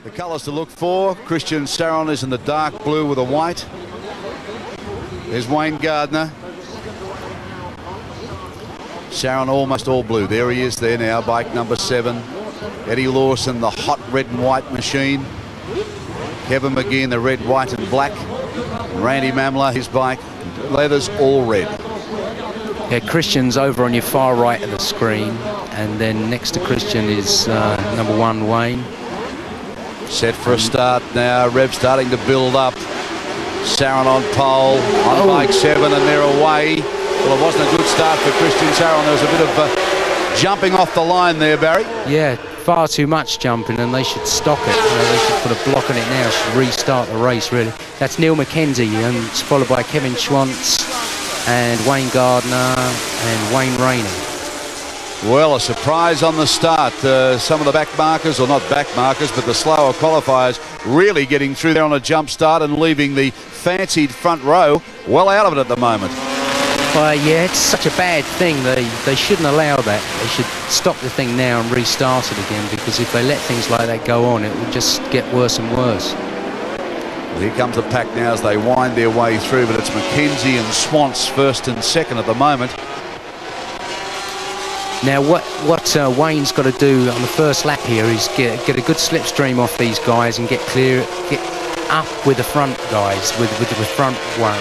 The colours to look for. Christian Saron is in the dark blue with a white. There's Wayne Gardner. Saron almost all blue. There he is there now, bike number 7. Eddie Lawson, the hot red and white machine. Kevin McGee in the red, white and black. And Randy Mamler, his bike, leathers all red. Yeah, Christian's over on your far right of the screen, and then next to Christian is number 1, Wayne. Set for a start now. Rev starting to build up. Saron on pole, on bike 7, and they're away. Well, it wasn't a good start for Christian Saron. There was a bit of jumping off the line there, Barry. Yeah, far too much jumping, and they should stop it. They should put a block on it now. Should restart the race, really. That's Neil McKenzie, and it's followed by Kevin Schwantz and Wayne Gardner and Wayne Rainey. Well, a surprise on the start. Some of the back markers, or not back markers, but the slower qualifiers really getting through there on a jump start and leaving the fancied front row well out of it at the moment. Yeah, it's such a bad thing. They shouldn't allow that. They should stop the thing now and restart it again, because if they let things like that go on, it will just get worse and worse. Well, here comes the pack now as they wind their way through, but it's McKenzie and Swantz first and second at the moment. Now, what Wayne's got to do on the first lap here is get a good slipstream off these guys and get up with the front guys, with the front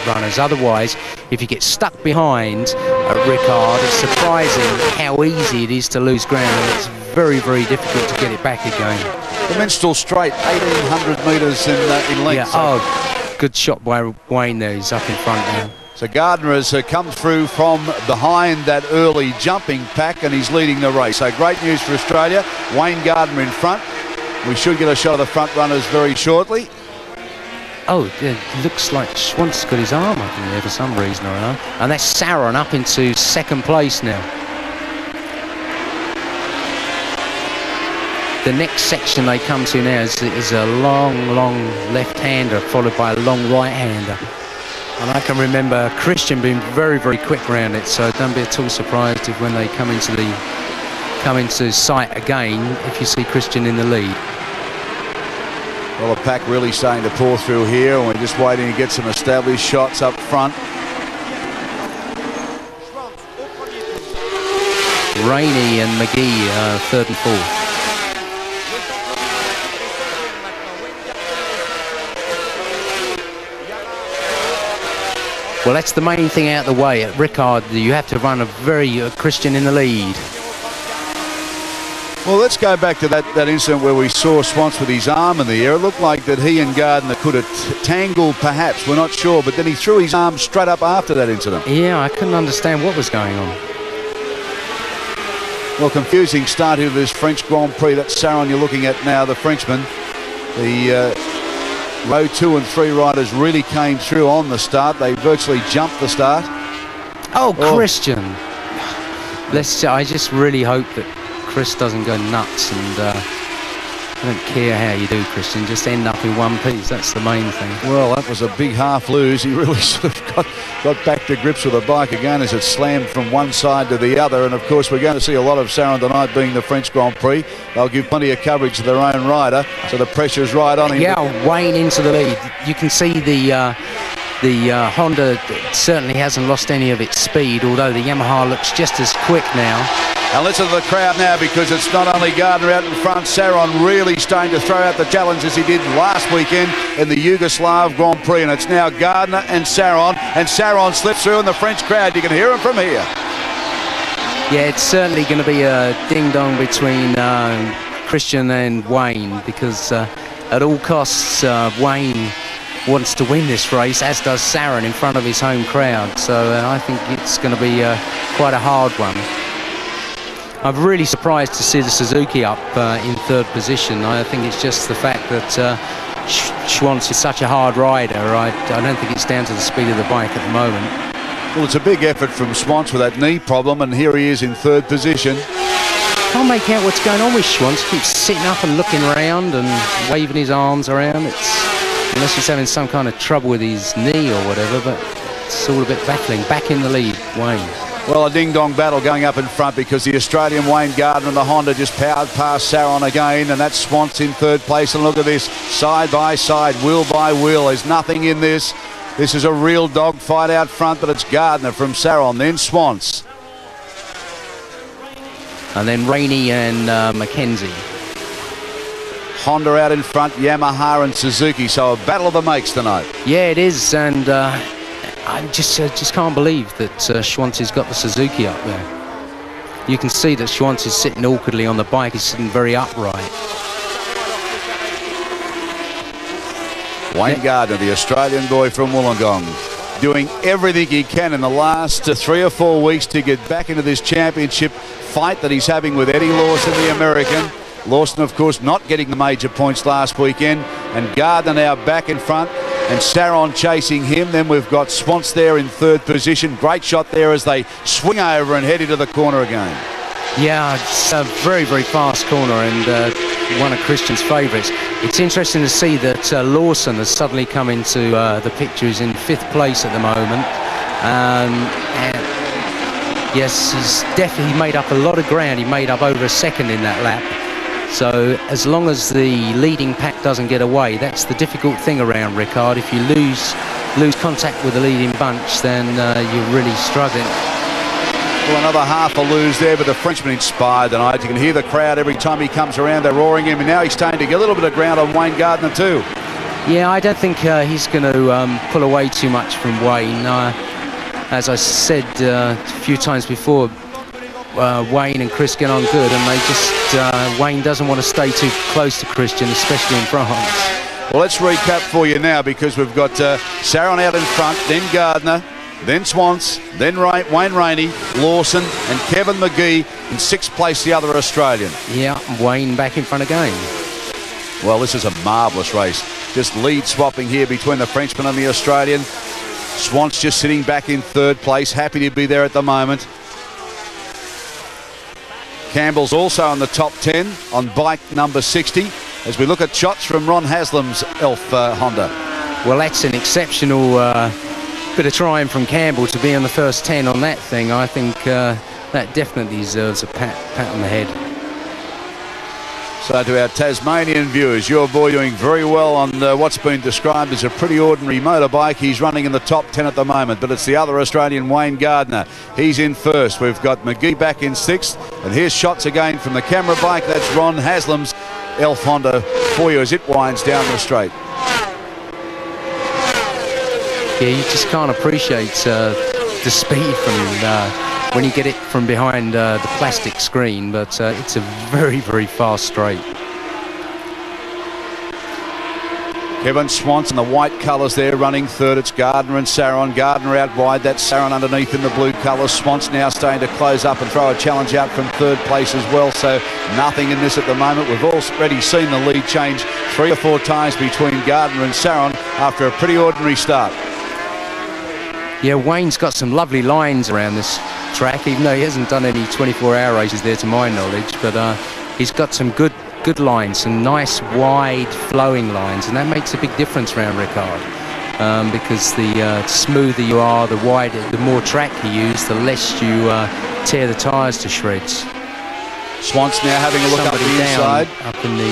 runners. Otherwise, if you get stuck behind Ricard, it's surprising how easy it is to lose ground, and it's very, very difficult to get it back again. The Minstrel Straight, 1,800 metres in length. Yeah, so. Good shot by Wayne there. He's up in front now. So Gardner has come through from behind that early jumping pack, and he's leading the race. So great news for Australia. Wayne Gardner in front. We should get a shot of the front runners very shortly. Oh, it looks like Schwantz got his arm up in there for some reason or another. And that's Saron up into second place now. The next section they come to now is a long, long left-hander followed by a long right-hander. And I can remember Christian being very, very quick around it, so don't be at all surprised if when they come into sight again, if you see Christian in the lead. Well, the pack really starting to pour through here, and we're just waiting to get some established shots up front. Rainey and McGee third and fourth. Well, that's the main thing out of the way. At Ricard, you have to run a very Christian in the lead. Well, let's go back to that incident where we saw Swantz with his arm in the air. It looked like that he and Gardner could have tangled, perhaps. We're not sure, but then he threw his arm straight up after that incident. Yeah, I couldn't understand what was going on. Well, confusing start here to this French Grand Prix. That's Saron you're looking at now, the Frenchman. The row 2 and 3 riders really came through on the start. They virtually jumped the start. Oh, Christian. I just really hope that Chris doesn't go nuts, and I don't care how you do, Christian, just end up in one piece. That's the main thing. Well, that was a big half lose. He really sort of got back to grips with the bike again as it slammed from one side to the other. And of course, we're going to see a lot of Saron tonight, being the French Grand Prix. They'll give plenty of coverage to their own rider, so the pressure's right on him. Yeah, Wayne into the lead. You can see the Honda certainly hasn't lost any of its speed, although the Yamaha looks just as quick now. And listen to the crowd now, because it's not only Gardner out in front. Saron really starting to throw out the challenge as he did last weekend in the Yugoslav Grand Prix, and it's now Gardner and Saron slips through in the French crowd. You can hear him from here. Yeah, it's certainly going to be a ding-dong between Christian and Wayne, because at all costs Wayne wants to win this race, as does Saron in front of his home crowd. So I think it's going to be quite a hard one. I'm really surprised to see the Suzuki up in third position. I think it's just the fact that Schwantz is such a hard rider. I don't think it's down to the speed of the bike at the moment. Well, it's a big effort from Schwantz with that knee problem, and here he is in third position. Can't make out what's going on with Schwantz. He keeps sitting up and looking around and waving his arms around. Unless he's having some kind of trouble with his knee or whatever, but it's all a bit baffling. Back in the lead, Wayne. Well, a ding-dong battle going up in front because the Australian Wayne Gardner and the Honda just powered past Saron again, and that's Swans in third place. And look at this, side by side, wheel by wheel. There's nothing in this. This is a real dog fight out front, but it's Gardner from Saron, then Swans. And then Rainey and Mackenzie. Honda out in front, Yamaha and Suzuki. So a battle of the makes tonight. Yeah, it is, and I just can't believe that Schwantz got the Suzuki up there. You can see that Schwantz is sitting awkwardly on the bike. He's sitting very upright. Wayne Gardner, the Australian boy from Wollongong, doing everything he can in the last 3 or 4 weeks to get back into this championship fight that he's having with Eddie Lawson, the American. Lawson, of course, not getting the major points last weekend, and Gardner now back in front, and Saron chasing him. Then we've got Swans there in third position. Great shot there as they swing over and head into the corner again. Yeah, it's a very, very fast corner, and one of Christian's favourites. It's interesting to see that Lawson has suddenly come into the picture. He's in 5th place at the moment. And yes, he's definitely made up a lot of ground. He made up over a second in that lap. So as long as the leading pack doesn't get away, that's the difficult thing around Ricard. If you lose contact with the leading bunch, then you're really struggling. Well, another half a lose there, but the Frenchman inspired tonight. You can hear the crowd every time he comes around. They're roaring him, and now he's starting to get a little bit of ground on Wayne Gardner too. Yeah, I don't think he's going to pull away too much from Wayne. As I said a few times before, Wayne and Chris get on good, and they just Wayne doesn't want to stay too close to Christian, especially in France. Well, let's recap for you now, because we've got Saron out in front, then Gardner, then Swans, then Wayne Rainey, Lawson and Kevin McGee in 6th place, the other Australian. Yeah, Wayne back in front again. Well, this is a marvellous race. Just lead swapping here between the Frenchman and the Australian. Swans just sitting back in 3rd place, happy to be there at the moment. Campbell's also in the top 10 on bike number 60, as we look at shots from Ron Haslam's Elf Honda. Well, that's an exceptional bit of trying from Campbell to be on the first 10 on that thing. I think that definitely deserves a pat on the head. So to our Tasmanian viewers, your boy doing very well on what's been described as a pretty ordinary motorbike. He's running in the top 10 at the moment, but it's the other Australian, Wayne Gardner. He's in first. We've got McGee back in 6th, and here's shots again from the camera bike. That's Ron Haslam's Elf Honda for you as it winds down the straight. Yeah, you just can't appreciate the speed from when you get it from behind the plastic screen, but it's a very, very fast straight. Kevin Swans in the white colours there, running 3rd. It's Gardner and Saron. Gardner out wide. That's Saron underneath in the blue colours. Swans now starting to close up and throw a challenge out from 3rd place as well. So nothing in this at the moment. We've already seen the lead change 3 or 4 times between Gardner and Saron after a pretty ordinary start. Yeah, Wayne's got some lovely lines around this track, even though he hasn't done any 24-hour races there to my knowledge, but he's got some good lines, some nice wide flowing lines, and that makes a big difference around Ricard, because the smoother you are, the wider, the more track you use, the less you tear the tyres to shreds. Swans now having a look up the inside. Up in the...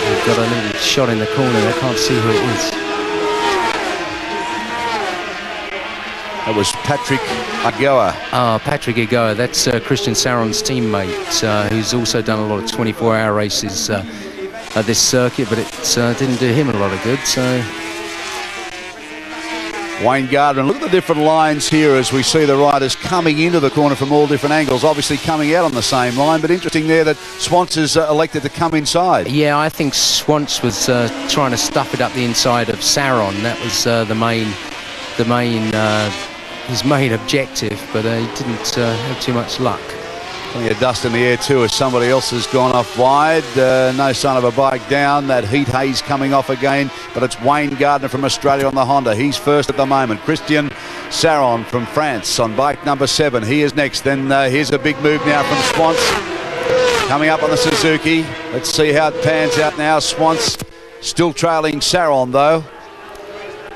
We've got a little shot in the corner, I can't see who it is. That was Patrick Agoa. Patrick Agoa, that's Christian Saron's teammate, who's also done a lot of 24-hour races at this circuit, but it didn't do him a lot of good. So Wayne Gardner, look at the different lines here as we see the riders coming into the corner from all different angles, obviously coming out on the same line, but interesting there that Swans has elected to come inside. Yeah, I think Swans was trying to stuff it up the inside of Saron. That was his main objective, but he didn't have too much luck. Plenty of dust in the air too as somebody else has gone off wide. No sign of a bike down. That heat haze coming off again, but it's Wayne Gardner from Australia on the Honda. He's first at the moment. Christian Saron from France on bike number 7. He is next. Then here's a big move now from Swans coming up on the Suzuki. Let's see how it pans out now. Swans still trailing Saron though.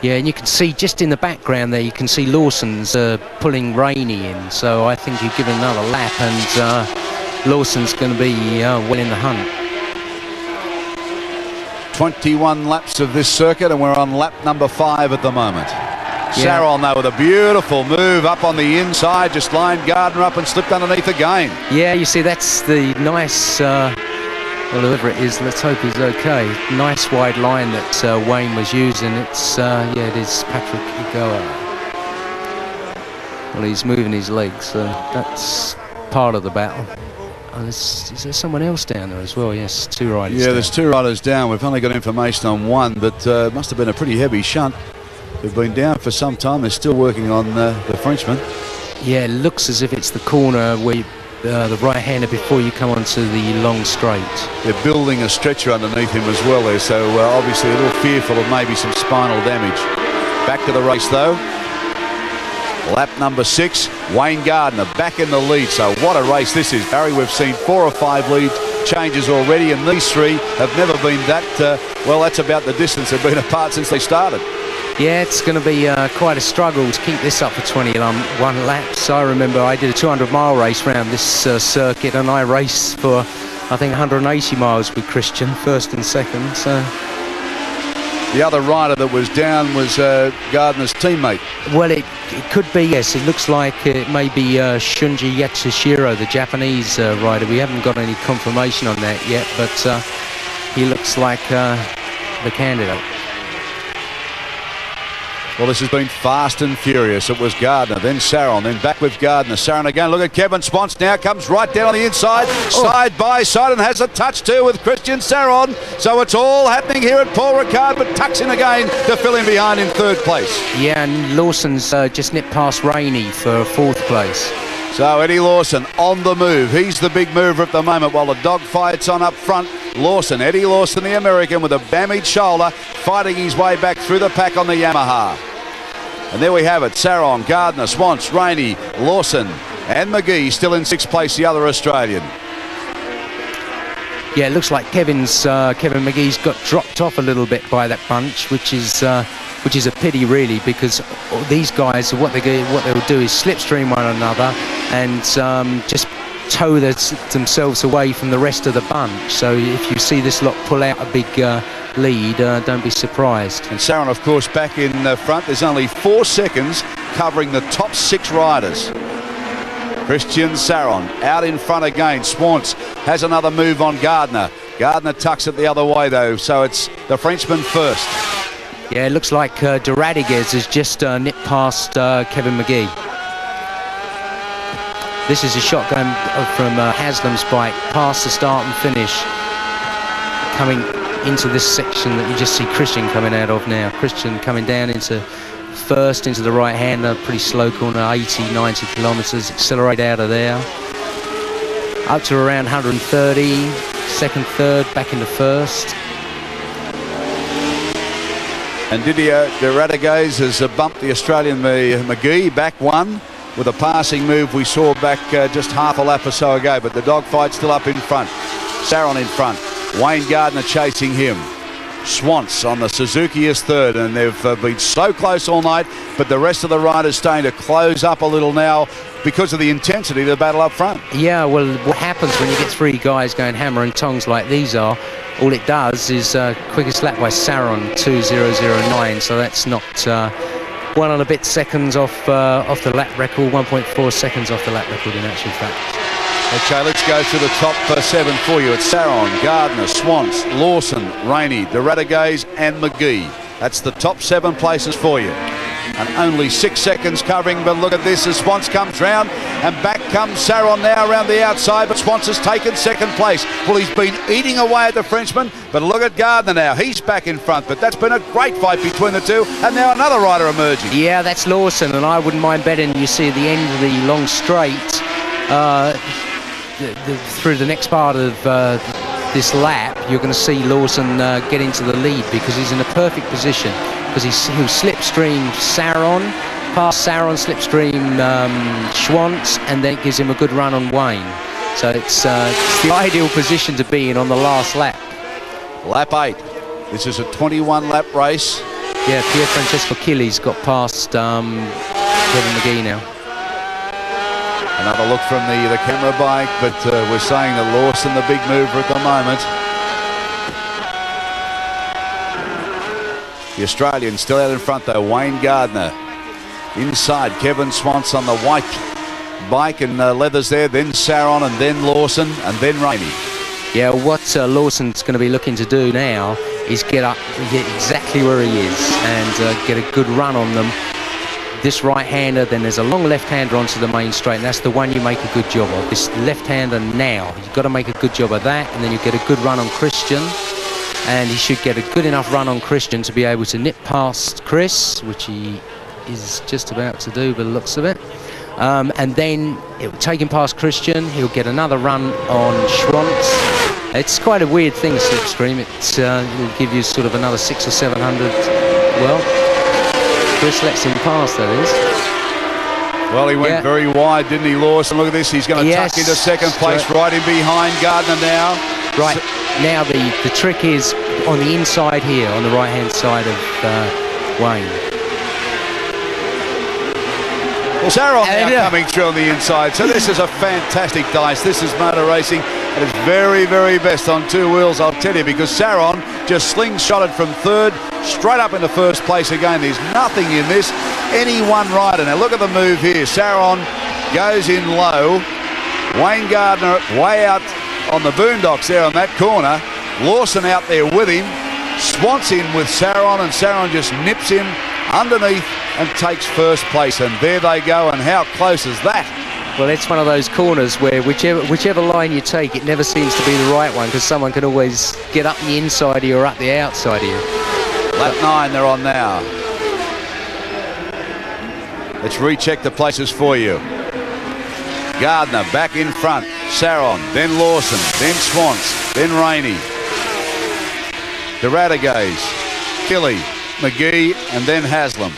Yeah, and you can see just in the background there, you can see Lawson's pulling Rainey in. So I think you give it another lap and Lawson's going to be well in the hunt. 21 laps of this circuit, and we're on lap number 5 at the moment. Yeah. Saron, though, with a beautiful move up on the inside, just lined Gardner up and slipped underneath again. Yeah, you see, that's the nice, well, whoever it is, let's hope he's okay. Nice wide line that Wayne was using. It's, yeah, it is Patrick Igoa. Well, he's moving his legs, so that's part of the battle. Oh, is there someone else down there as well? Yes, 2 riders. Yeah, down. there's 2 riders down. We've only got information on 1, but it must have been a pretty heavy shunt. They've been down for some time. They're still working on the Frenchman. Yeah, it looks as if it's the corner where you, the right-hander before you come onto the long straight. They're building a stretcher underneath him as well there, so obviously a little fearful of maybe some spinal damage. Back to the race though. Lap number 6, Wayne Gardner back in the lead. So what a race this is, Barry. We've seen 4 or 5 lead changes already, and these 3 have never been that, well, that's about the distance they've been apart since they started. Yeah, it's going to be quite a struggle to keep this up for 21 laps. I remember I did a 200-mile race around this circuit, and I raced for, I think, 180 miles with Christian, first and second. So. The other rider that was down was Gardner's teammate. Well, it could be, yes. It looks like it may be Shunji Yatsushiro, the Japanese rider. We haven't got any confirmation on that yet, but he looks like the candidate. Well, this has been fast and furious. It was Gardner, then Saron, then back with Gardner. Saron again. Look at Kevin Spons now. Comes right down on the inside, side by side, and has a touch too with Christian Saron. So it's all happening here at Paul Ricard, but tucks in again to fill in behind in 3rd place. Yeah, and Lawson's just nipped past Rainey for 4th place. So Eddie Lawson on the move. He's the big mover at the moment while the dogfight's on up front. Lawson, Eddie Lawson, the American, with a damaged shoulder, fighting his way back through the pack on the Yamaha. And there we have it. Saron, Gardner, Swans, Rainey, Lawson and McGee still in 6th place, the other Australian. Yeah, it looks like Kevin McGee's got dropped off a little bit by that bunch, which is a pity really, because these guys, what they'll do is slipstream one another and just tow themselves away from the rest of the bunch. So if you see this lot pull out a big lead, don't be surprised. And Saron, of course, back in front. There's only 4 seconds covering the top 6 riders. Christian Saron out in front again. Swans has another move on Gardner. Gardner tucks it the other way though, so it's the Frenchman first. Yeah, it looks like de Radiguez has just nipped past Kevin McGee. This is a shot going from Haslam's bike past the start and finish, coming into this section that you just see Christian coming out of now. Christian coming down into first, into the right hander, pretty slow corner, 80-90 kilometers, accelerate out of there up to around 130, second, third, back into first. And Didier de Radiguez has bumped the Australian McGee back 1 with a passing move we saw back just half a lap or so ago, but the dogfight's still up in front. Saron in front, Wayne Gardner chasing him. Swans on the Suzuki is 3rd, and they've been so close all night, but the rest of the riders starting to close up a little now because of the intensity of the battle up front. Yeah, well, what happens when you get 3 guys going hammer and tongs like these are, all it does is quickest lap by Saron, 2:009, so that's not 1 and a bit seconds off the lap record, 1.4 seconds off the lap record in actual fact. Okay, let's go to the top 7 for you. It's Saron, Gardner, Swans, Lawson, Rainey, de Radiguez and McGee. That's the top 7 places for you. And only 6 seconds covering, but look at this as Swans comes round, and back comes Saron now around the outside, but Swans has taken 2nd place. Well, he's been eating away at the Frenchman, but look at Gardner now. He's back in front, but that's been a great fight between the 2, and now another rider emerging. Yeah, that's Lawson, and I wouldn't mind betting you see at the end of the long straight, through the next part of this lap, you're going to see Lawson get into the lead, because he's in a perfect position, because he'll slipstream Saron, past Saron, slipstream Schwantz, and then it gives him a good run on Wayne. So it's the ideal position to be in on the last lap. Lap 8. This is a 21 lap race. Yeah, Pier Francesco Chili's got past Kevin McGee now. Another look from the camera bike, but we're saying that Lawson the big mover at the moment. The Australian still out in front though, Wayne Gardner. Inside, Kevin Swans on the white bike and leathers there, then Saron and then Lawson and then Ramey. Yeah, what Lawson's going to be looking to do now is get exactly where he is and get a good run on them. This right-hander, then there's a long left-hander onto the main straight, and that's the one you make a good job of. This left-hander now, you've got to make a good job of that, and then you get a good run on Christian, and he should get a good enough run on Christian to be able to nip past Chris, which he is just about to do by the looks of it. And then it will take him past Christian. He'll get another run on Schwantz. It's quite a weird thing, slipstream. It'll give you sort of another 600 or 700. Well, Chris lets him pass, that is. Well, he went very wide, didn't he, Lawson? Look at this. He's going to tuck into second place, right in behind Gardner now. Right. Now the trick is on the inside here, on the right-hand side of Wayne. Well, Saron now coming through on the inside. So this is a fantastic dice. This is motor racing at its very, very best on two wheels, I'll tell you, because Saron just slingshotted from third straight up into first place again. There's nothing in this. Any one rider. Now look at the move here. Saron goes in low. Wayne Gardner way out on the boondocks there on that corner. Lawson out there with him. Swants in with Saron, and Saron just nips him underneath and takes first place, and there they go. And how close is that? Well, it's one of those corners where whichever line you take, it never seems to be the right one, because someone can always get up the inside of you or up the outside of you. Lap 9 they're on now. Let's recheck the places for you. Gardner back in front, Saron, then Lawson, then Swans, then Rainey, Radigues, Killy, McGee, and then Haslam.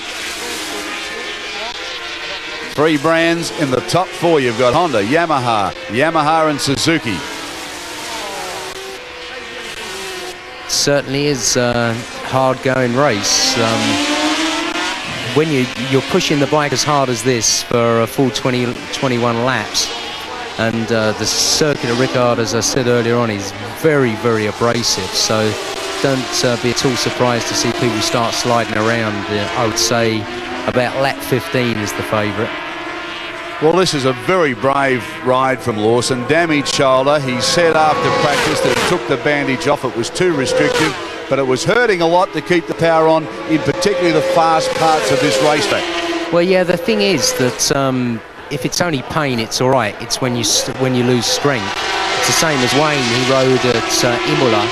Three brands in the top four. You've got Honda, Yamaha and Suzuki. Certainly is a hard-going race. When you're pushing the bike as hard as this for a full 21 laps, and the circuit at Ricard, as I said earlier on, is very, very abrasive. So don't be at all surprised to see people start sliding around. I would say about lap 15 is the favourite. Well, this is a very brave ride from Lawson. Damaged shoulder. He said after practice that it took the bandage off. It was too restrictive, but it was hurting a lot to keep the power on, in particularly the fast parts of this racetrack. Well, yeah, the thing is that if it's only pain, it's all right. It's when you lose strength. It's the same as Wayne. He rode at Imola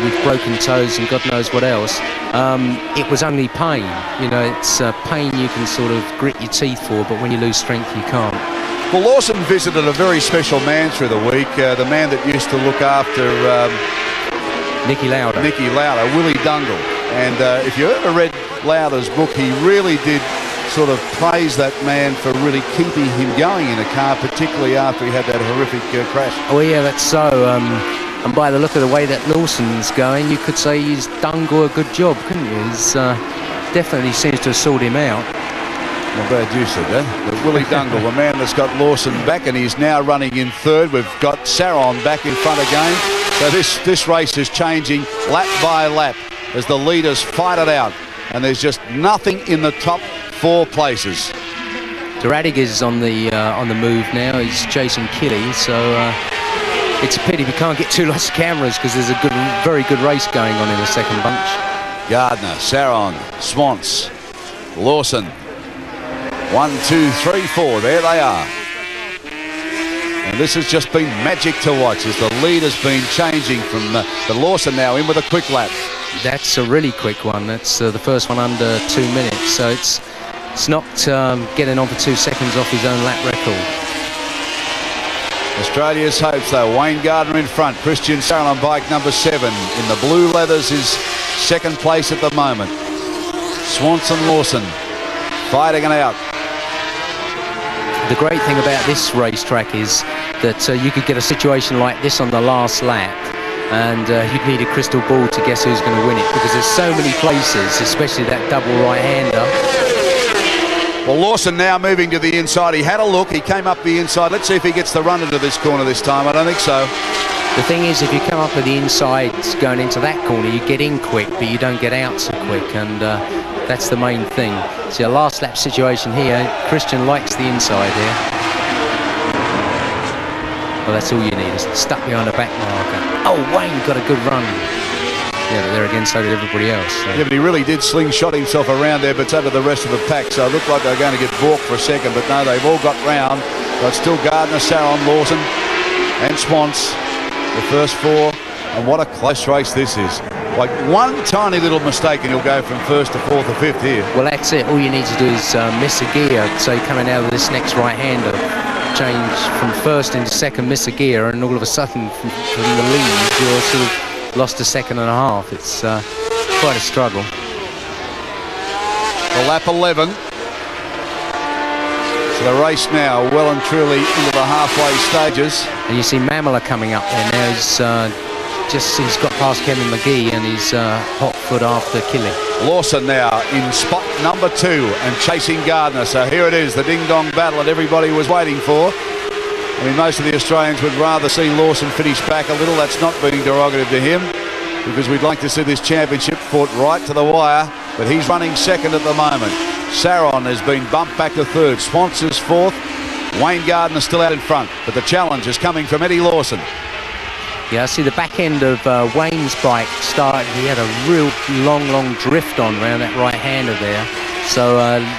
with broken toes and God knows what else. It was only pain. You know, it's pain you can sort of grit your teeth for, but when you lose strength, you can't. Well, Lawson visited a very special man through the week, the man that used to look after Nicky Lauder, Willie Dungle. And if you ever read Lauder's book, he really did sort of praise that man for really keeping him going in a car, particularly after he had that horrific crash. Oh yeah, that's so. And by the look of the way that Lawson's going, you could say he's done a good job, couldn't you? He's definitely seems to have sorted him out. Well, glad you said that. But Willie Dungle, the man that's got Lawson back, and he's now running in third. We've got Saron back in front again. So this race is changing lap by lap as the leaders fight it out. And there's just nothing in the top four places. Radigues is on the move now. He's chasing Killy, so it's a pity we can't get two lots of cameras, because there's a very good race going on in the second bunch. Gardner, Saron, Swants, Lawson. 1, 2, 3, 4. There they are. And this has just been magic to watch as the lead has been changing from the Lawson now in with a quick lap. That's a really quick one. That's the first one under 2 minutes. So it's not getting on for 2 seconds off his own lap record. Australia's hopes though. Wayne Gardner in front. Christian Saron on bike number 7. In the blue leathers is second place at the moment. Swanson Lawson fighting it out. The great thing about this racetrack is that you could get a situation like this on the last lap, and you'd need a crystal ball to guess who's going to win it, because there's so many places, especially that double right-hander. Well, Lawson now moving to the inside. He had a look, he came up the inside. Let's see if he gets the run into this corner this time. I don't think so. The thing is, if you come up with the inside going into that corner, you get in quick, but you don't get out so quick, and that's the main thing. See, a last lap situation here. Christian likes the inside here. Well, that's all you need, is stuck behind a back marker. Oh, Wayne got a good run. Yeah, but there again, so did everybody else. So. Yeah, but he really did slingshot himself around there, but so did the rest of the pack. So it looked like they were going to get balked for a second, but no, they've all got round. But still Gardner, Saron, Lawson and Swans, the first four. And what a close race this is. Like one tiny little mistake and you'll go from first to fourth or fifth here. Well, that's it. All you need to do is miss a gear. So coming out of this next right-hander, change from first into second, miss a gear, and all of a sudden from the lead you're sort of lost a second and a half. It's quite a struggle. Well, lap 11. So the race now well and truly into the halfway stages. And you see Mamela coming up there now. He's got past Kevin McGee and he's hot foot after killing. Lawson now in spot number 2 and chasing Gardner. So here it is, the ding-dong battle that everybody was waiting for. I mean, most of the Australians would rather see Lawson finish back a little. That's not being derogative to him, because we'd like to see this championship fought right to the wire. But he's running second at the moment. Saron has been bumped back to third. Swanson's fourth. Wayne Gardner still out in front. But the challenge is coming from Eddie Lawson. Yeah, I see the back end of Wayne's bike started. He had a real long drift on around that right-hander there. So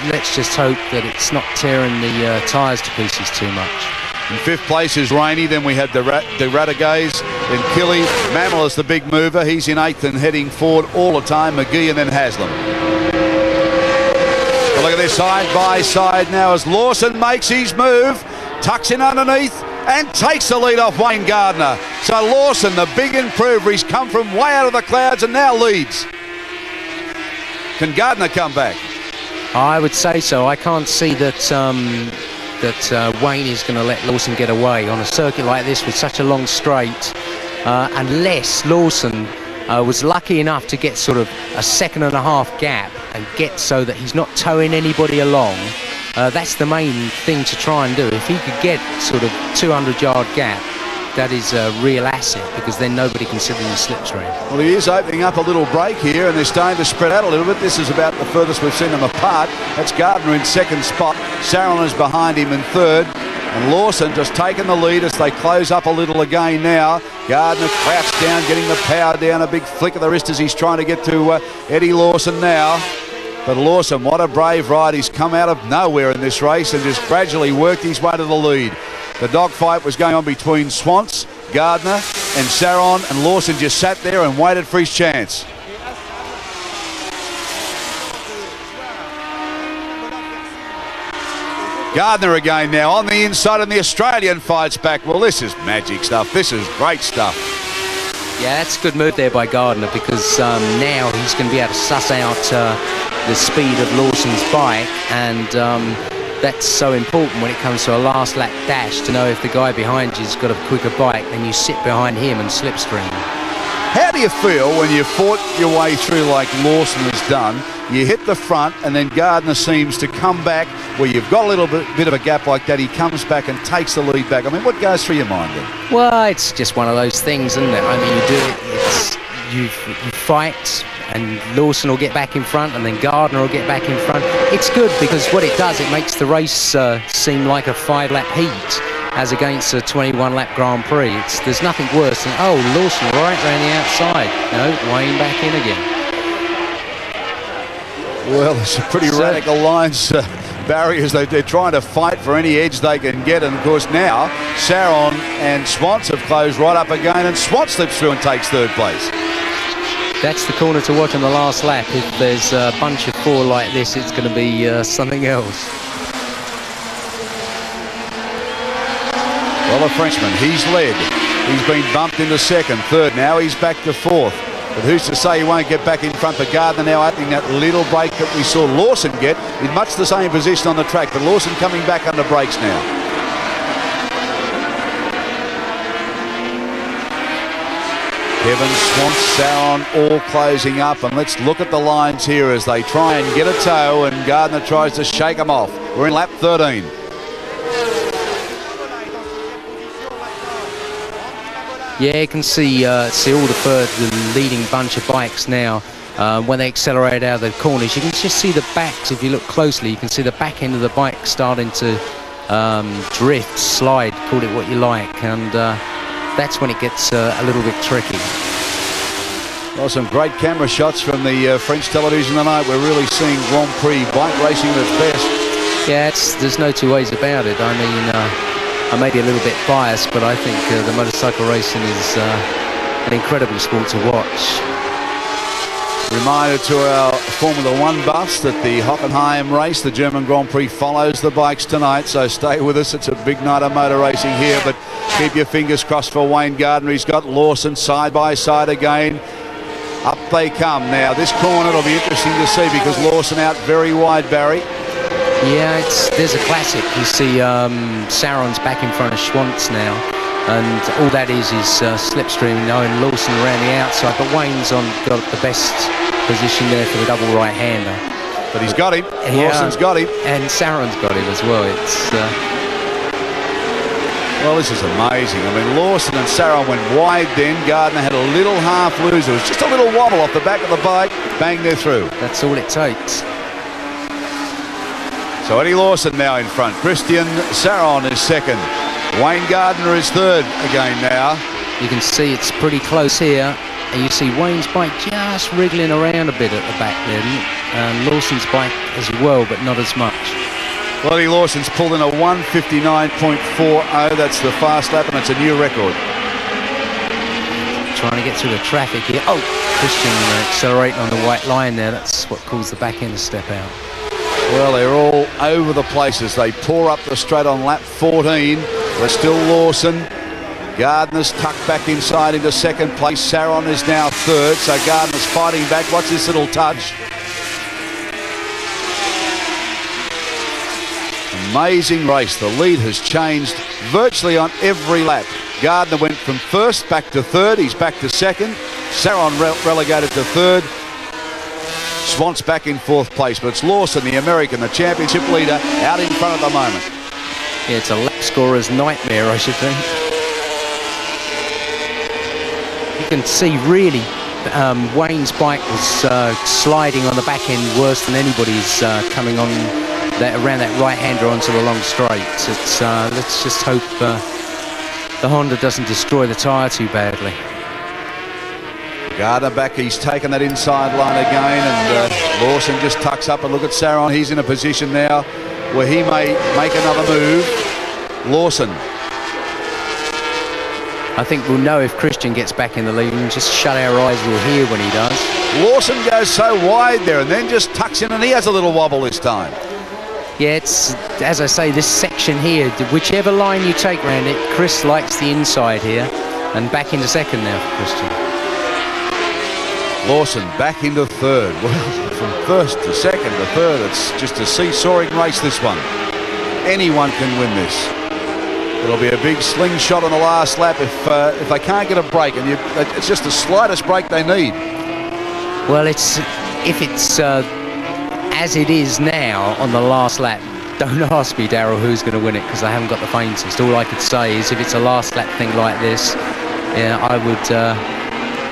let's just hope that it's not tearing the tyres to pieces too much. In fifth place is Rainey. Then we had the Radagays, then Killy. Mamela's the big mover. He's in eighth and heading forward all the time. McGee and then Haslam. Well, look at this side by side now as Lawson makes his move, tucks in underneath and takes the lead off Wayne Gardner. So Lawson, the big improver, he's come from way out of the clouds and now leads. Can Gardner come back? I would say so. I can't see that Wayne is going to let Lawson get away on a circuit like this with such a long straight, unless Lawson was lucky enough to get sort of a second and a half gap and get so that he's not towing anybody along. That's the main thing to try and do. If he could get sort of 200-yard gap, that is a real asset, because then nobody can sit in the slipstream. Well, he is opening up a little break here and they're starting to spread out a little bit. This is about the furthest we've seen them apart. That's Gardner in second spot. Saron is behind him in third. And Lawson just taking the lead as they close up a little again now. Gardner crouched down, getting the power down. A big flick of the wrist as he's trying to get to Eddie Lawson now. But Lawson, what a brave ride. He's come out of nowhere in this race and just gradually worked his way to the lead. The dogfight was going on between Swans, Gardner and Saron, and Lawson just sat there and waited for his chance. Gardner again now on the inside, and the Australian fights back. Well, this is magic stuff. This is great stuff. Yeah, that's a good move there by Gardner, because now he's going to be able to suss out the speed of Lawson's bike, and that's so important when it comes to a last lap dash, to know if the guy behind you's got a quicker bike, then you sit behind him and slipstream. How do you feel when you fought your way through like Lawson has done? You hit the front and then Gardner seems to come back where you've got a little bit of a gap like that. He comes back and takes the lead back. I mean, what goes through your mind then? Well, it's just one of those things, isn't it? I mean, you do it, you fight, and Lawson will get back in front, and then Gardner will get back in front. It's good, because what it does, it makes the race seem like a 5-lap heat as against a 21-lap Grand Prix. There's nothing worse than, oh, Lawson right around the outside. No, Wayne back in again. Well, it's a pretty radical lines, barriers. They're trying to fight for any edge they can get. And, of course, now Saron and Swans have closed right up again, and Swans slips through and takes third place. That's the corner to watch on the last lap. If there's a bunch of four like this, it's going to be something else. Well, the Frenchman, he's led. He's been bumped into second, third. Now he's back to fourth. But who's to say he won't get back in front? But Gardner now opening that little break that we saw Lawson get in much the same position on the track. But Lawson coming back under brakes now. Kevin, Swans, Sauron all closing up, and let's look at the lines here as they try and get a tow, and Gardner tries to shake them off. We're in lap 13. Yeah, you can see all the leading bunch of bikes now. When they accelerate out of the corners, you can just see the backs. If you look closely, you can see the back end of the bike starting to drift, slide, call it what you like, and that's when it gets a little bit tricky. Well, some great camera shots from the French television tonight. We're really seeing Grand Prix bike racing at its best. Yeah, there's no two ways about it. I mean, I may be a little bit biased, but I think the motorcycle racing is an incredible sport to watch. Reminder to our Formula One buffs that the Hockenheim race, the German Grand Prix, follows the bikes tonight, so stay with us. It's a big night of motor racing here, but keep your fingers crossed for Wayne Gardner. He's got Lawson side by side again. Up they come. Now, this corner will be interesting to see because Lawson out very wide, Barry. Yeah, there's a classic. You see Sauron's back in front of Schwantz now, and all that is slipstream and Lawson around the outside, but Wayne's got the best position there for the double right-hander. But he's got him. Yeah, Lawson's got him. And Sauron's got him as well. Well, this is amazing. I mean, Lawson and Sauron went wide then. Gardner had a little half loser. It was just a little wobble off the back of the bike. Bang, they're through. That's all it takes. So Eddie Lawson now in front. Christian Sauron is second. Wayne Gardner is third again now. You can see it's pretty close here. And you see Wayne's bike just wriggling around a bit at the back there. And Lawson's bike as well, but not as much. Well, Eddie Lawson's pulled in a 1:59.40. That's the fast lap, and it's a new record. Trying to get through the traffic here. Oh, Christian accelerating on the white line there. That's what caused the back end to step out. Well, they're all over the place as they pour up the straight on lap 14. There's still Lawson. Gardner's tucked back inside into second place. Sauron is now third, so Gardner's fighting back. Watch this little touch. Amazing race. The lead has changed virtually on every lap. Gardner went from first back to third. He's back to second. Sauron relegated to third. Swant's back in fourth place, but it's Lawson, the American, the championship leader, out in front at the moment. Yeah, it's a lap scorer's nightmare, I should think. You can see really Wayne's bike was sliding on the back end worse than anybody's coming on around that right-hander onto the long straights. Let's just hope the Honda doesn't destroy the tyre too badly. Gardner back, he's taken that inside line again, and Lawson just tucks up, and look at Sauron. He's in a position now where he may make another move. Lawson. I think we'll know if Christian gets back in the lead, and just shut our eyes, we'll hear when he does. Lawson goes so wide there and then just tucks in, and he has a little wobble this time. Yeah, it's, as I say, this section here, whichever line you take around it, Chris likes the inside here, and back into second now for Christian. Lawson back into third. Well, from first to second to third, it's just a seesawing race, this one. Anyone can win this. It'll be a big slingshot on the last lap if they can't get a break, and it's just the slightest break they need. Well, if it's as it is now on the last lap, don't ask me, Darryl, who's going to win it, because I haven't got the faintest. All I could say is if it's a last lap thing like this, yeah,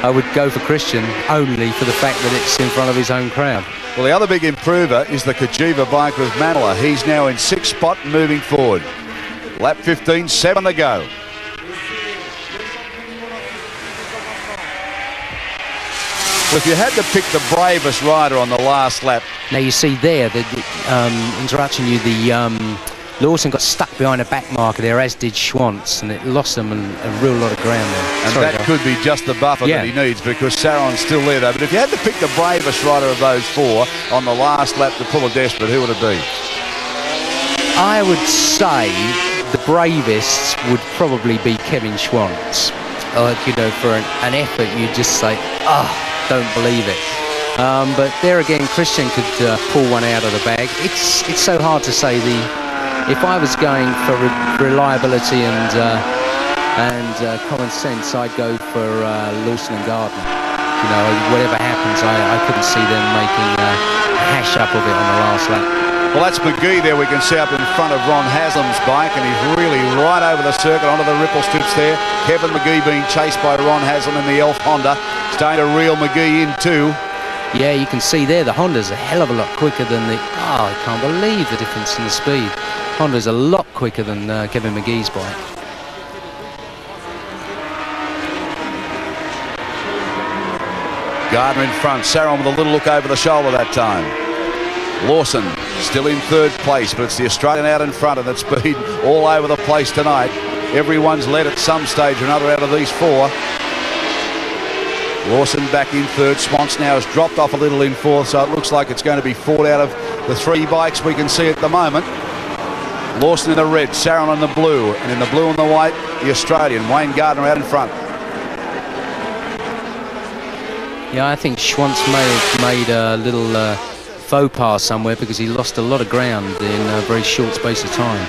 I would go for Christian, only for the fact that it's in front of his own crowd. Well, the other big improver is the Kajiva bike with Manila. He's now in sixth spot moving forward. Lap 15, 7 to go. Well, if you had to pick the bravest rider on the last lap. Now you see there, interrupting you, Lawson got stuck behind a back marker there, as did Schwantz, and it lost them a real lot of ground there. And that could be just the buffer that he needs, because Sauron's still there though. But if you had to pick the bravest rider of those four on the last lap to pull a desperate, who would it be? I would say the bravest would probably be Kevin Schwantz. You know, for an effort, you just say, don't believe it. But there again, Christian could pull one out of the bag. It's so hard to say. If I was going for reliability and And common sense, I'd go for Lawson and Gardner. You know, whatever happens, I couldn't see them making a hash up of it on the last lap. Well, that's McGee there we can see up in front of Ron Haslam's bike, and he's really right over the circuit onto the ripple strips there. Kevin McGee being chased by Ron Haslam in the Elf Honda, starting to reel McGee in too. Yeah, you can see there the Honda's a hell of a lot quicker than the... Oh, I can't believe the difference in the speed. Honda's a lot quicker than Kevin McGee's bike. Gardner in front, Saron with a little look over the shoulder that time. Lawson still in third place, but it's the Australian out in front, and it's been all over the place tonight. Everyone's led at some stage or another out of these four. Lawson back in third. Swans now has dropped off a little in fourth, so it looks like it's going to be fought out of the three bikes we can see at the moment. Lawson in the red, Saron in the blue, and in the blue and the white, the Australian, Wayne Gardner out in front. Yeah, I think Schwantz may have made a little faux pas somewhere because he lost a lot of ground in a very short space of time.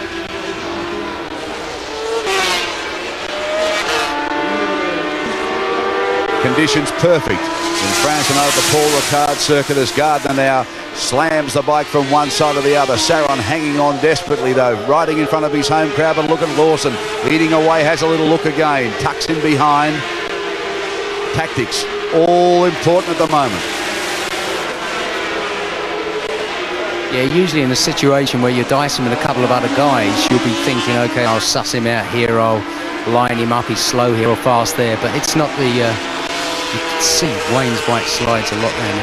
Conditions perfect in France and over the Paul Ricard circuit as Gardner now slams the bike from one side to the other. Saron hanging on desperately though, riding in front of his home crowd, but look at Lawson eating away, has a little look again, tucks in behind. Tactics all important at the moment. Yeah, usually in a situation where you're dicing with a couple of other guys, you'll be thinking, okay, I'll suss him out here, I'll line him up, he's slow here or fast there, but it's not the, you can see Wayne's bike slides a lot then.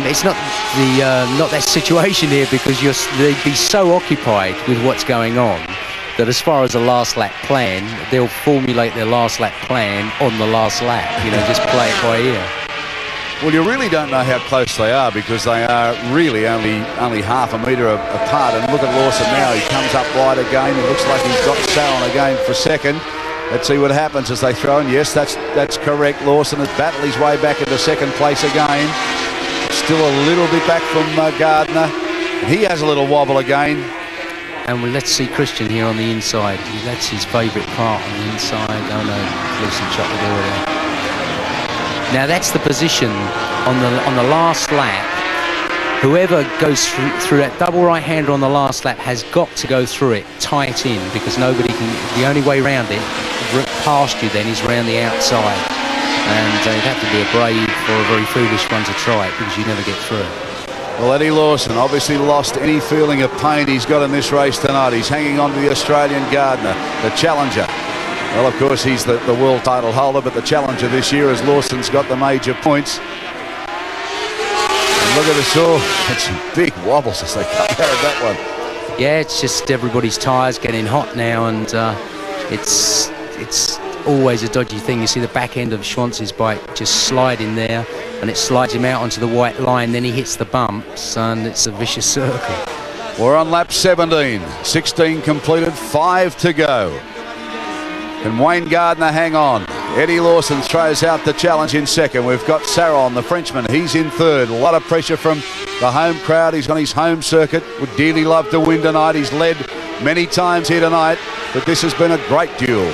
It's not the, not that situation here because they'd be so occupied with what's going on that as far as a last lap plan, they'll formulate their last lap plan on the last lap, you know, just play it by ear. Well, you really don't know how close they are because they are really only half a metre apart. And look at Lawson now. He comes up wide again. It looks like he's got Saron again for second. Let's see what happens as they throw in. Yes, that's correct. Lawson has battled his way back into second place again. Still a little bit back from Gardner. He has a little wobble again. And let's see Christian here on the inside. That's his favourite part on the inside. Oh no, Lawson shot the door there. Now that's the position on the last lap. Whoever goes through that double right-hander on the last lap has got to go through it, tie it in, because nobody can. The only way around it, past you then, is round the outside. And you'd have to be a brave or a very foolish one to try it because you never get through it. Well, Eddie Lawson obviously lost any feeling of pain he's got in this race tonight. He's hanging on to the Australian Gardner, the challenger. Well, of course, he's the world title holder, but the challenger this year as Lawson's got the major points. And look at this all. It's some big wobbles as they come out of that one. Yeah, it's just everybody's tyres getting hot now, and it's always a dodgy thing. You see the back end of Schwantz's bike just slide in there, and it slides him out onto the white line, then he hits the bumps, and it's a vicious circle. We're on lap 17. 16 completed, 5 to go. Can Wayne Gardner hang on? Eddie Lawson throws out the challenge in second. We've got Saron, the Frenchman. He's in third. A lot of pressure from the home crowd. He's on his home circuit. Would dearly love to win tonight. He's led many times here tonight, but this has been a great duel.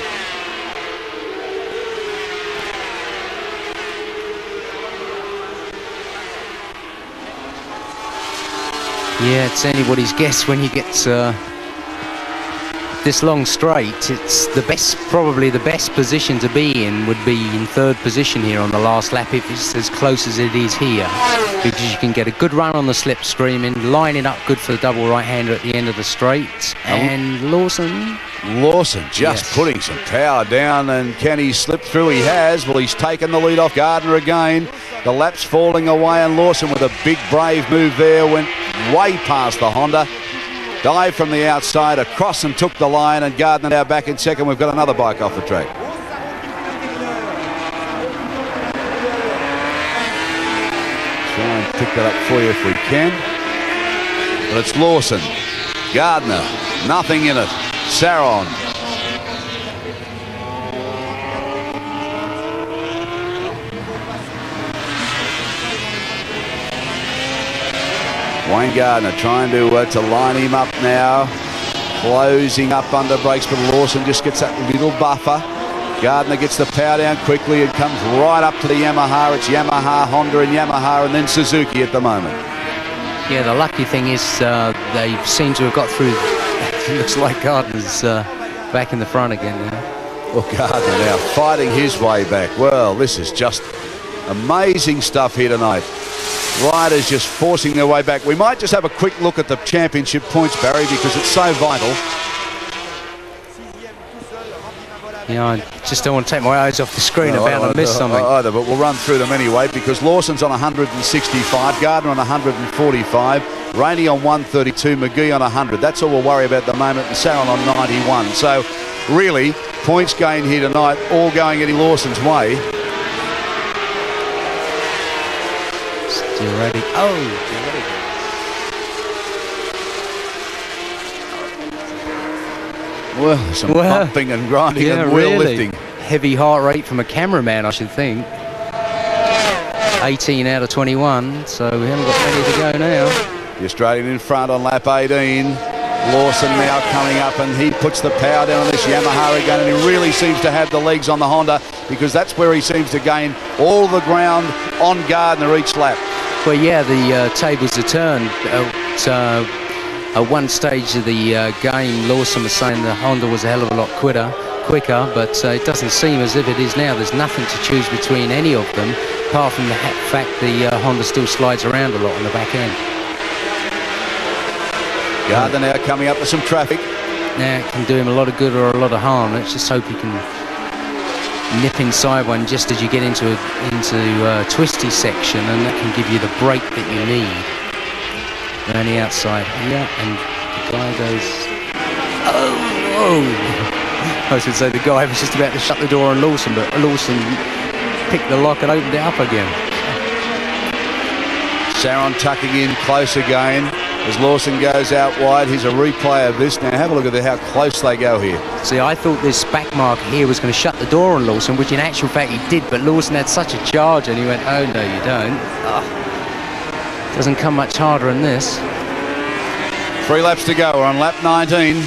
Yeah, it's anybody's guess when you get this long straight. It's the best, probably the best position to be in would be in third position here on the last lap if it's as close as it is here, because you can get a good run on the slipstream, line it up good for the double right-hander at the end of the straight. And Lawson just putting some power down, and can he slip through? He has. Well, he's taken the lead off Gardner again. The lap's falling away, and Lawson with a big brave move there went way past the Honda. Dived from the outside across and took the line, and Gardner now back in second. We've got another bike off the track. Try and pick that up for you if we can. But it's Lawson, Gardner, nothing in it. Saron. Wayne Gardner trying to line him up now, closing up under brakes, but Lawson just gets that little buffer. Gardner gets the power down quickly and comes right up to the Yamaha. It's Yamaha, Honda and Yamaha, and then Suzuki at the moment. Yeah, the lucky thing is they seem to have got through. It looks like Gardner's back in the front again now. Well, Gardner now fighting his way back. Well, this is just amazing stuff here tonight. Riders just forcing their way back. We might just have a quick look at the championship points, Barry, because it's so vital. Yeah, I just don't want to take my eyes off the screen about to miss something. Either, but we'll run through them anyway, because Lawson's on 165, Gardner on 145, Rainey on 132, McGee on 100. That's all we'll worry about at the moment, and Saron on 91. So, really, points gained here tonight, all going Eddie Lawson's way. Still ready. Oh, still ready. Well, some bumping and grinding and wheel lifting. Heavy heart rate from a cameraman, I should think. 18 out of 21, so we haven't got plenty to go now. The Australian in front on lap 18. Lawson now coming up, and he puts the power down on this Yamaha again, and he really seems to have the legs on the Honda, because that's where he seems to gain all the ground on Gardner each lap. Well, yeah, the tables are turned. At one stage of the game, Lawson was saying the Honda was a hell of a lot quicker, but it doesn't seem as if it is now. There's nothing to choose between any of them, apart from the fact the Honda still slides around a lot on the back end. Gardner now coming up with some traffic. Now, it can do him a lot of good or a lot of harm. Let's just hope he can nip inside one just as you get into a twisty section, and that can give you the break that you need. Around the outside, yeah, and the guy goes, oh! I should say the guy was just about to shut the door on Lawson, but Lawson picked the lock and opened it up again. Saron tucking in close again as Lawson goes out wide. Here's a replay of this. Now have a look at how close they go here. See, I thought this back mark here was going to shut the door on Lawson, which in actual fact he did, but Lawson had such a charge and he went, oh no you don't. Oh. Doesn't come much harder than this. 3 laps to go. We're on lap 19.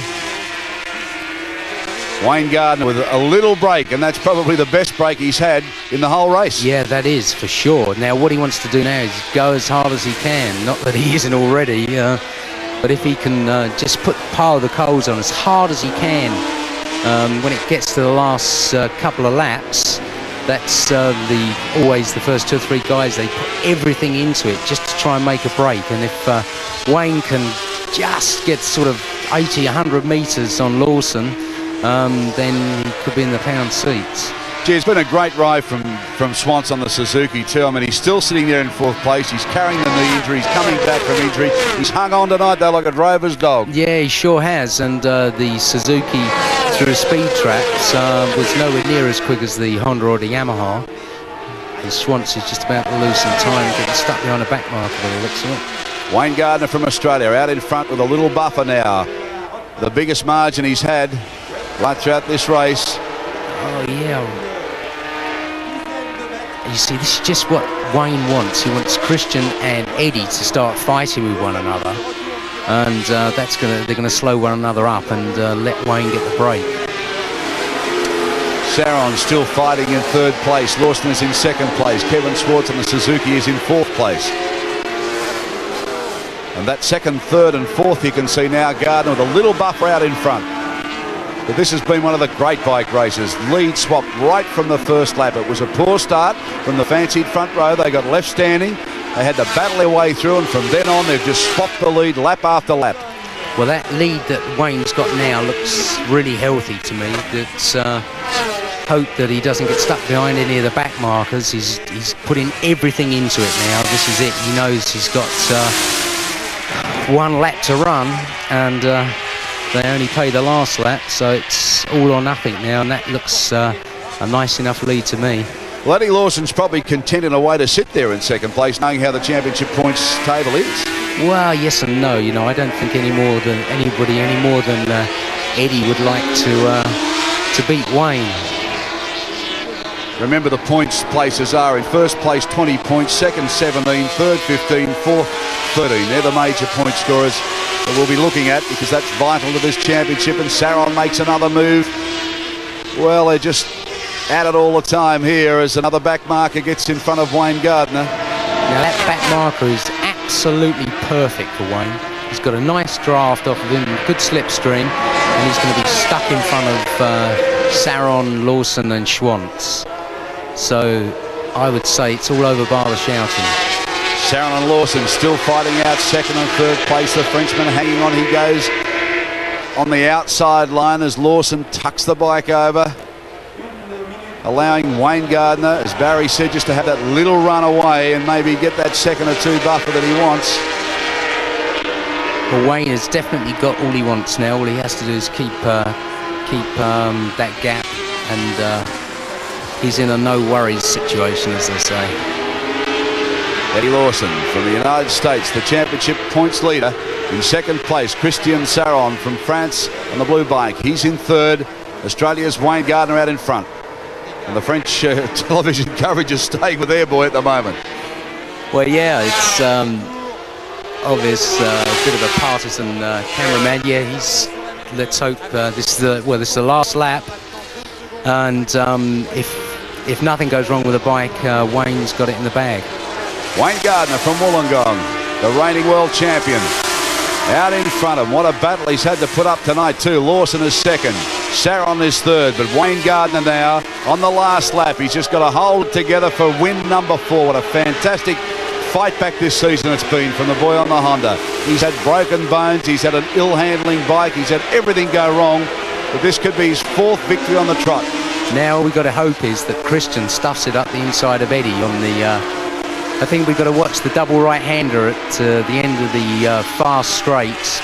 Wayne Gardner with a little break, and that's probably the best break he's had in the whole race. Yeah, that is for sure. Now what he wants to do now is go as hard as he can. Not that he isn't already, but if he can just pile the coals on as hard as he can when it gets to the last couple of laps. That's always the first 2 or 3 guys, they put everything into it just to try and make a break. And if Wayne can just get sort of 80, 100 metres on Lawson, then he could be in the pound seats. Gee, it's been a great ride from Swans on the Suzuki too. I mean, he's still sitting there in 4th place. He's carrying the knee injury. He's coming back from injury. He's hung on tonight, though, like a drover's dog. Yeah, he sure has. And the Suzuki through speed traps was nowhere near as quick as the Honda or the Yamaha. And Swans is just about to lose some time, getting stuck behind a back marker by the looks of it. Wayne Gardner from Australia out in front with a little buffer now. The biggest margin he's had right throughout this race. Oh, yeah. You see, this is just what Wayne wants. He wants Christian and Eddie to start fighting with one another, and they're gonna slow one another up and let Wayne get the break. Saron still fighting in 3rd place. Lawson is in 2nd place. Kevin Schwartz on the Suzuki is in 4th place. And that 2nd, 3rd and 4th you can see now Gardner with a little buffer out in front. But this has been one of the great bike races. Lead swapped right from the first lap. It was a poor start from the fancied front row. They got left standing. They had to battle their way through, and from then on they've just swapped the lead lap after lap. Well, that lead that Wayne's got now looks really healthy to me. It's hope that he doesn't get stuck behind any of the back markers. He's putting everything into it now. This is it. He knows he's got 1 lap to run, and they only pay the last lap, so it's all or nothing now, and that looks a nice enough lead to me. Well, Eddie Lawson's probably content in a way to sit there in 2nd place, knowing how the championship points table is. Well, yes and no. You know, I don't think any more than Eddie would like to beat Wayne. Remember, the points places are in 1st place 20 points, 2nd 17, 3rd 15, 4th 13. They're the major point scorers that we'll be looking at, because that's vital to this championship. And Saron makes another move. Well, they're just at it all the time here as another back marker gets in front of Wayne Gardner. Now that back marker is absolutely perfect for Wayne. He's got a nice draft off of him, good slipstream, and he's going to be stuck in front of Saron, Lawson and Schwantz. So I would say it's all over bar the shouting. Saron and Lawson still fighting out second and third place. The Frenchman hanging on. He goes on the outside line as Lawson tucks the bike over, allowing Wayne Gardner, as Barry said, just to have that little run away and maybe get that second or two buffer that he wants. Well, Wayne has definitely got all he wants now. All he has to do is keep that gap, and he's in a no worries situation, as they say. Eddie Lawson from the United States, the championship points leader. In second place, Christian Saron from France on the blue bike. He's in third. Australia's Wayne Gardner out in front. And the French television coverage is staying with their boy at the moment. Well, yeah, it's obvious, a bit of a partisan cameraman. Yeah, let's hope this is the last lap. And if nothing goes wrong with the bike, Wayne's got it in the bag. Wayne Gardner from Wollongong, the reigning world champion, out in front of him. What a battle he's had to put up tonight too. Lawson is second, Saron is third, but Wayne Gardner now on the last lap. He's just got to hold it together for win number 4. What a fantastic fight back this season it's been from the boy on the Honda. He's had broken bones, he's had an ill-handling bike, he's had everything go wrong, but this could be his 4th victory on the trot. Now all we've got to hope is that Christian stuffs it up the inside of Eddie on the I think we've got to watch the double right-hander at the end of the fast straights.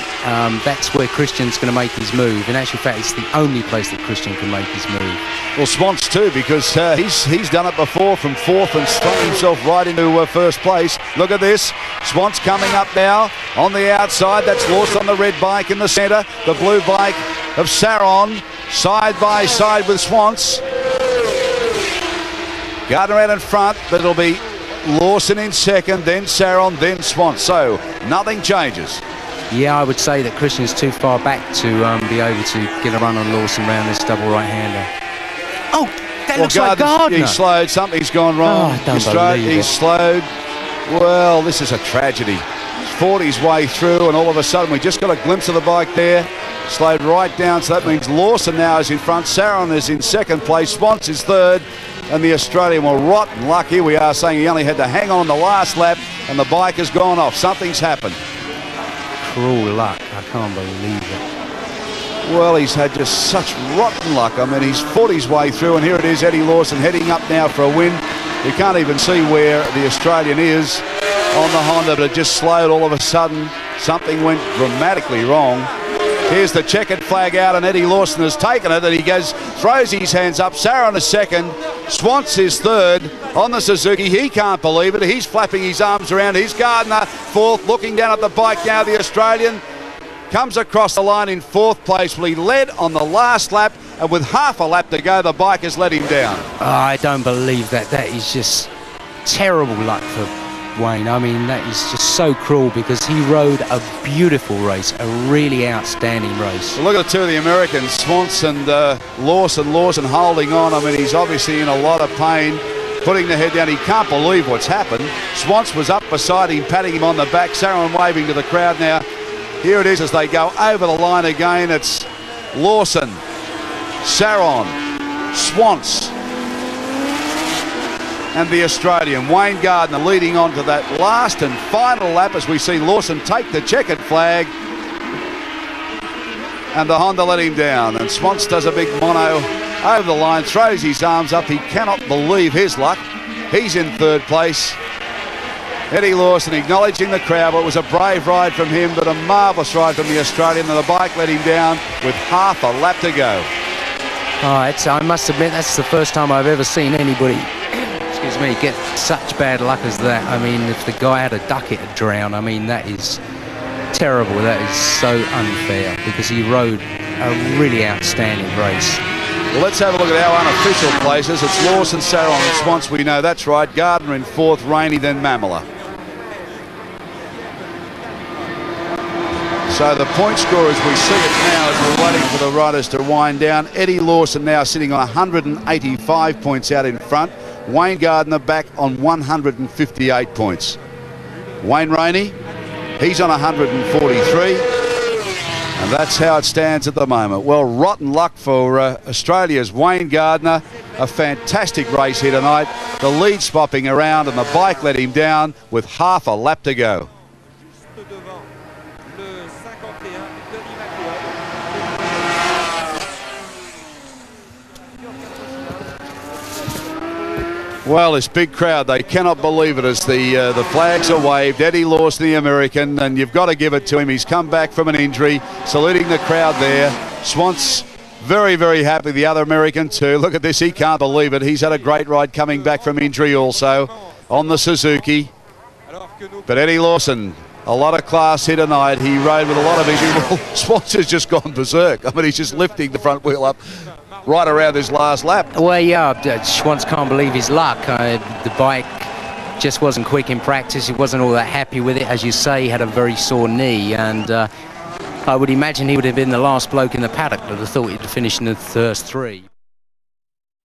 That's where Christian's going to make his move. In actual fact, it's the only place that Christian can make his move. Well, Schwantz too, because he's done it before from 4th and strung himself right into first place. Look at this. Schwantz coming up now on the outside. That's Lawson on the red bike in the centre. The blue bike of Saron side by side with Schwantz. Gardner out in front, but it'll be Lawson in second, then Saron, then Schwantz. So nothing changes. Yeah, I would say that Christian is too far back to be able to get a run on Lawson around this double right-hander. Oh, that looks like Gardner. He's slowed. Something's gone wrong. Oh, I don't believe it. He's slowed. Well, this is a tragedy. He's fought his way through, and all of a sudden we just got a glimpse of the bike there. Slowed right down, so that means Lawson now is in front. Saron is in second place. Schwantz is third. And the Australian, well, rotten luck. Here we are saying he only had to hang on the last lap and the bike has gone off. Something's happened. Cruel luck. I can't believe it. Well, he's had just such rotten luck. I mean, he's fought his way through, and here it is, Eddie Lawson heading up now for a win. You can't even see where the Australian is on the Honda, but it just slowed all of a sudden. Something went dramatically wrong. Here's the checkered flag out, and Eddie Lawson has taken it, and he goes, throws his hands up. Saron is second. Schwantz is third on the Suzuki. He can't believe it. He's flapping his arms around. He's Gardner fourth, looking down at the bike now. The Australian comes across the line in 4th place. Well, he led on the last lap, and with half a lap to go, the bike has let him down. Oh, I don't believe that. That is just terrible luck for Wayne. I mean, that is just so cruel because he rode a beautiful race, a really outstanding race. Well, look at the two of the Americans, Schwantz and Lawson holding on. I mean, he's obviously in a lot of pain, putting the head down. He can't believe what's happened. Schwantz was up beside him, patting him on the back. Saron waving to the crowd now. Here it is as they go over the line again. It's Lawson, Saron, Schwantz, and the Australian. Wayne Gardner leading on to that last and final lap as we see Lawson take the checkered flag, and the Honda let him down, and Schwantz does a big mono over the line, throws his arms up. He cannot believe his luck. He's in 3rd place. Eddie Lawson acknowledging the crowd, but it was a brave ride from him, but a marvellous ride from the Australian, and the bike let him down with half a lap to go. Oh, I must admit, that's the first time I've ever seen anybody excuse me, get such bad luck as that. I mean, if the guy had a duck, it'd drown. I mean, that is terrible. That is so unfair because he rode a really outstanding race. Well, let's have a look at our unofficial places. It's Lawson, Saron and Schwantz. We know that's right. Gardner in 4th, Rainey, then Mamela. So the point score as we see it now, as we're waiting for the riders to wind down, Eddie Lawson now sitting on 185 points out in front. Wayne Gardner back on 158 points. Wayne Rainey, he's on 143. And that's how it stands at the moment. Well, rotten luck for Australia's Wayne Gardner. A fantastic race here tonight. The lead swapping around and the bike let him down with half a lap to go. Well, this big crowd, they cannot believe it as the flags are waved. Eddie Lawson, the American, and you've got to give it to him. He's come back from an injury, saluting the crowd there. Swant's very, very happy. The other American too. Look at this, he can't believe it. He's had a great ride coming back from injury also on the Suzuki. But Eddie Lawson, a lot of class here tonight. He rode with a lot of injury. Well, Swant's has just gone berserk. I mean, he's just lifting the front wheel up right around his last lap. Well, yeah, Schwantz can't believe his luck. The bike just wasn't quick in practice. He wasn't all that happy with it. As you say, he had a very sore knee, and I would imagine he would have been the last bloke in the paddock that I thought he'd finish in the first three.